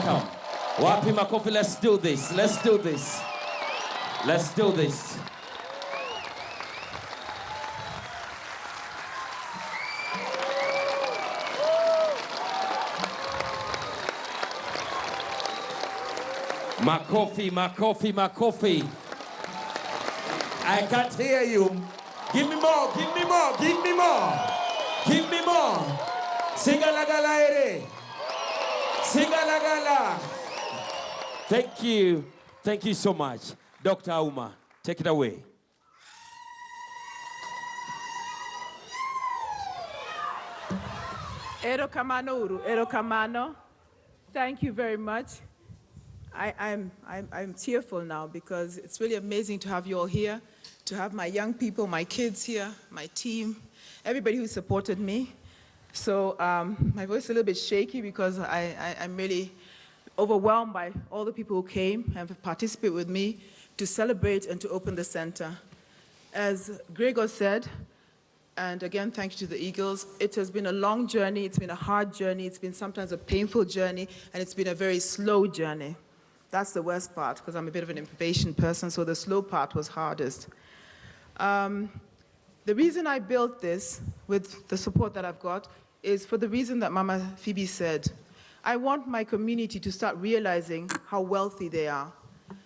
welcome. Wapi makofi, let's do this. Let's do this. Let's do this. Makofi, makofi, makofi. I can't hear you. Give me more, give me more, give me more. Give me more. Singalagala ere. Singalagala. Thank you. Thank you so much. Dr. Auma, take it away. Erokamano uru, erokamano. Thank you very much. I'm tearful now because it's really amazing to have you all here, to have my young people, my kids here, my team, everybody who supported me. So my voice is a little bit shaky because I'm really overwhelmed by all the people who came and participated with me to celebrate and to open the center. As Gregor said, and again, thank you to the Eagles, it has been a long journey, it's been a hard journey, it's been sometimes a painful journey, and it's been a very slow journey. That's the worst part, because I'm a bit of an impatient person, so the slow part was hardest. The reason I built this, with the support that I've got, is for the reason that Mama Phoebe said. I want my community to start realizing how wealthy they are.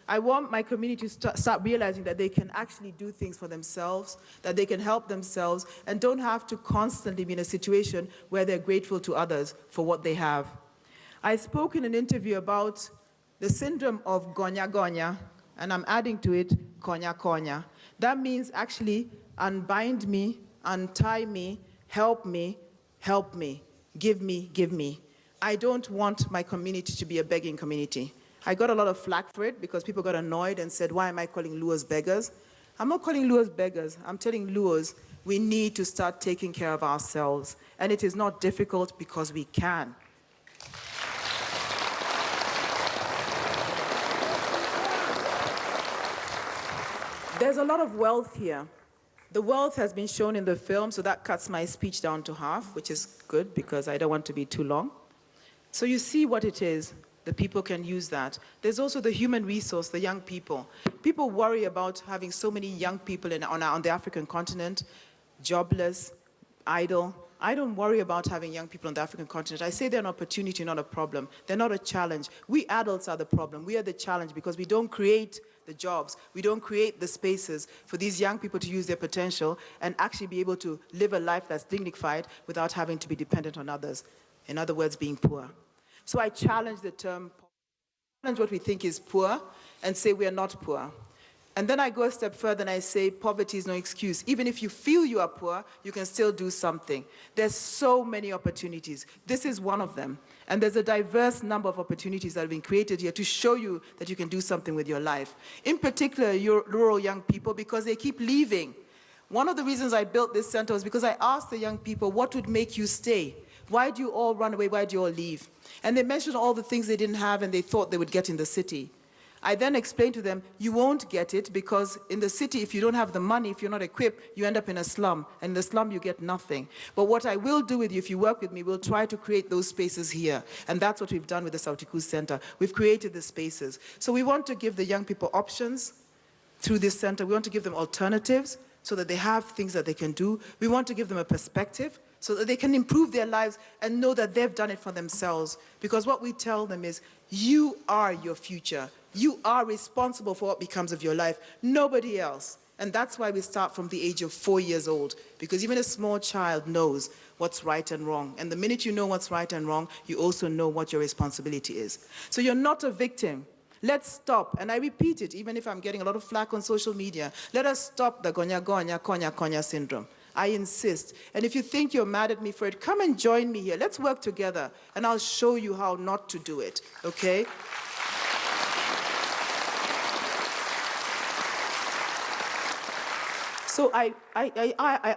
I want my community to start realizing that they can actually do things for themselves, that they can help themselves, and don't have to constantly be in a situation where they're grateful to others for what they have. I spoke in an interview about the syndrome of gonya gonya, and I'm adding to it konya konya. That means actually unbind me, untie me, help me, give me, give me. I don't want my community to be a begging community. I got a lot of flack for it because people got annoyed and said, why am I calling Luos beggars? I'm not calling Luos beggars. I'm telling Luos we need to start taking care of ourselves. And it is not difficult because we can. There's a lot of wealth here. The wealth has been shown in the film, so that cuts my speech down to half, which is good because I don't want to be too long. So you see what it is. The people can use that. There's also the human resource, the young people. People worry about having so many young people on the African continent, jobless, idle. I don't worry about having young people on the African continent. I say they're an opportunity, not a problem. They're not a challenge. We adults are the problem. We are the challenge because we don't create the jobs. We don't create the spaces for these young people to use their potential and actually be able to live a life that's dignified without having to be dependent on others. In other words, being poor. So I challenge the term, challenge what we think is poor and say we are not poor. And then I go a step further and I say poverty is no excuse. Even if you feel you are poor, you can still do something. There's so many opportunities. This is one of them. And there's a diverse number of opportunities that have been created here to show you that you can do something with your life. In particular, your rural young people, because they keep leaving. One of the reasons I built this center was because I asked the young people, what would make you stay? Why do you all run away? Why do you all leave? And they mentioned all the things they didn't have and they thought they would get in the city. I then explained to them, you won't get it because in the city, if you don't have the money, if you're not equipped, you end up in a slum. And in the slum, you get nothing. But what I will do with you, if you work with me, we'll try to create those spaces here. And that's what we've done with the Sauti Kuu Center. We've created the spaces. So we want to give the young people options through this center. We want to give them alternatives so that they have things that they can do. We want to give them a perspective so that they can improve their lives and know that they've done it for themselves. Because what we tell them is, you are your future. You are responsible for what becomes of your life, nobody else. And that's why we start from the age of 4 years old, because even a small child knows what's right and wrong. And the minute you know what's right and wrong, you also know what your responsibility is. So you're not a victim. Let's stop, and I repeat it, even if I'm getting a lot of flack on social media, let us stop the gonya gonya, konya konya syndrome. I insist. And if you think you're mad at me for it, come and join me here. Let's work together, and I'll show you how not to do it, okay? So I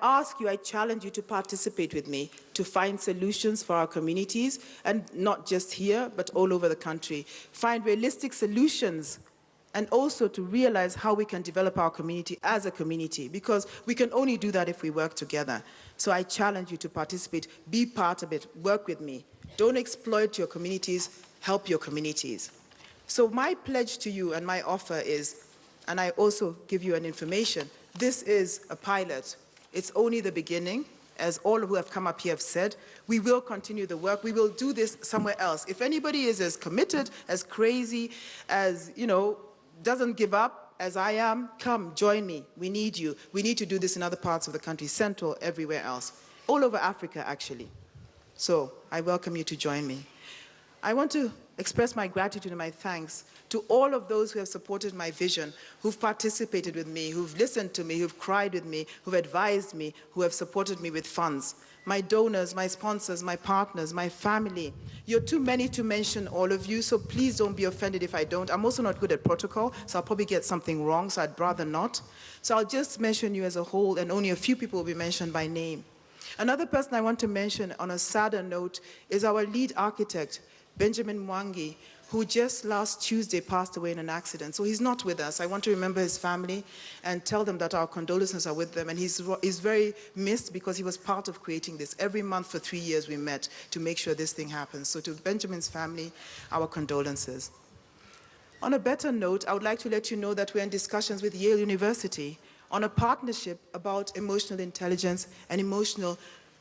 ask you, I challenge you to participate with me to find solutions for our communities, and not just here, but all over the country. Find realistic solutions, and also to realize how we can develop our community as a community, because we can only do that if we work together. So I challenge you to participate, be part of it, work with me. Don't exploit your communities, help your communities. So my pledge to you and my offer is, and I also give you an information, this is a pilot. It's only the beginning. As all who have come up here have said, we will continue the work. We will do this somewhere else. If anybody is as committed, as crazy, as, doesn't give up as I am, come, join me. We need you. We need to do this in other parts of the country, Central, everywhere else. All over Africa, actually. So I welcome you to join me. I want to express my gratitude and my thanks to all of those who have supported my vision, who've participated with me, who've listened to me, who've cried with me, who've advised me, who have supported me with funds. My donors, my sponsors, my partners, my family. You're too many to mention all of you, so please don't be offended if I don't. I'm also not good at protocol, so I'll probably get something wrong, so I'd rather not. So I'll just mention you as a whole, and only a few people will be mentioned by name. Another person I want to mention on a sadder note is our lead architect, Benjamin Mwangi, who just last Tuesday passed away in an accident. So he's not with us. I want to remember his family and tell them that our condolences are with them. And he's very missed because he was part of creating this. Every month for 3 years we met to make sure this thing happens. So to Benjamin's family, our condolences. On a better note, I would like to let you know that we're in discussions with Yale University on a partnership about emotional intelligence and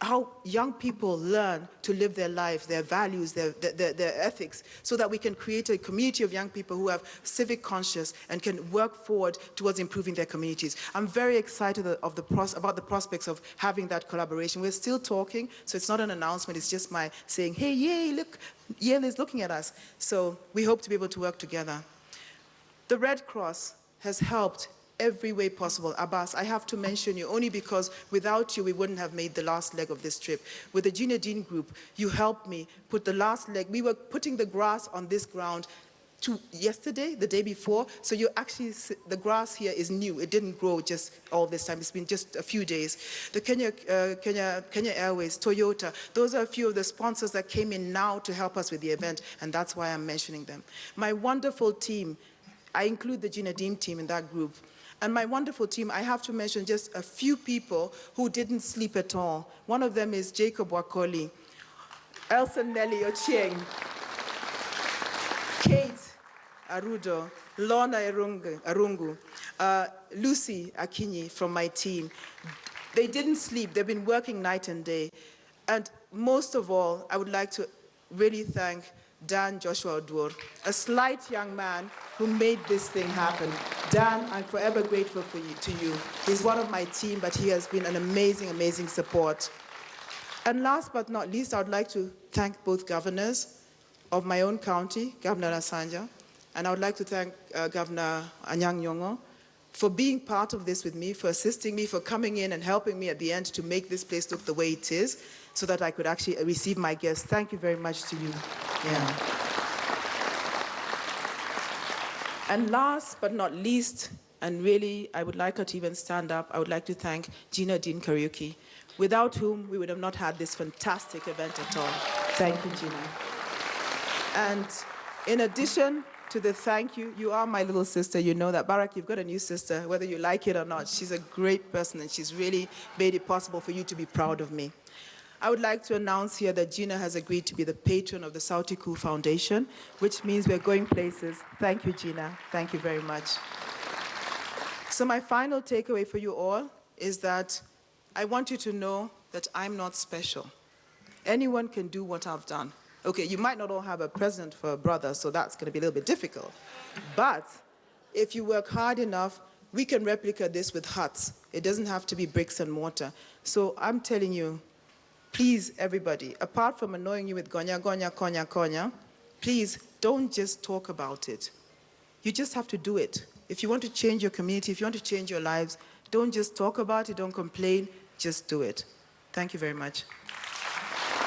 how young people learn to live their life, their values, their ethics, so that we can create a community of young people who have civic conscience and can work forward towards improving their communities. I'm very excited about the prospects of having that collaboration. We're still talking, so it's not an announcement, it's just my saying, hey, yay, look, Yale is looking at us. So we hope to be able to work together. The Red Cross has helped every way possible. Abbas, I have to mention you only because without you, we wouldn't have made the last leg of this trip. With the Gina Dean group, you helped me put the last leg. We were putting the grass on this ground yesterday, the day before, so the grass here is new. It didn't grow just all this time. It's been just a few days. The Kenya Airways, Toyota, those are a few of the sponsors that came in now to help us with the event, and that's why I'm mentioning them. My wonderful team, I include the Gina Dean team in that group. And my wonderful team, I have to mention just a few people who didn't sleep at all. One of them is Jacob Wakoli, Elsa Nelly Ochieng, Kate Arudo, Lorna Arungu, Lucy Akinyi from my team. They didn't sleep. They've been working night and day. And most of all, I would like to really thank Dan Joshua Odur, a slight young man who made this thing happen. Dan, I'm forever grateful to you. He's one of my team, but he has been an amazing, amazing support. And last but not least, I would like to thank both governors of my own county, Governor Asanja, and I would like to thank Governor Anyang' Nyong'o for being part of this with me, for assisting me, for coming in and helping me at the end to make this place look the way it is, so that I could actually receive my guests. Thank you very much to you. Yeah. And last but not least, and really I would like her to even stand up, I would like to thank Gina Dean Kariuki, without whom we would have not had this fantastic event at all. Thank you, Gina. And in addition to the thank you, you are my little sister, you know that. Barak, you've got a new sister, whether you like it or not. She's a great person and she's really made it possible for you to be proud of me. I would like to announce here that Gina has agreed to be the patron of the Sauti Kuu Foundation, which means we're going places. Thank you, Gina. Thank you very much. So my final takeaway for you all is that I want you to know that I'm not special. Anyone can do what I've done. Okay, you might not all have a president for a brother, so that's going to be a little bit difficult. But if you work hard enough, we can replicate this with huts. It doesn't have to be bricks and mortar. So I'm telling you, please, everybody, apart from annoying you with gonya, gonya, konya, konya, please don't just talk about it. You just have to do it. If you want to change your community, if you want to change your lives, don't just talk about it, don't complain, just do it. Thank you very much.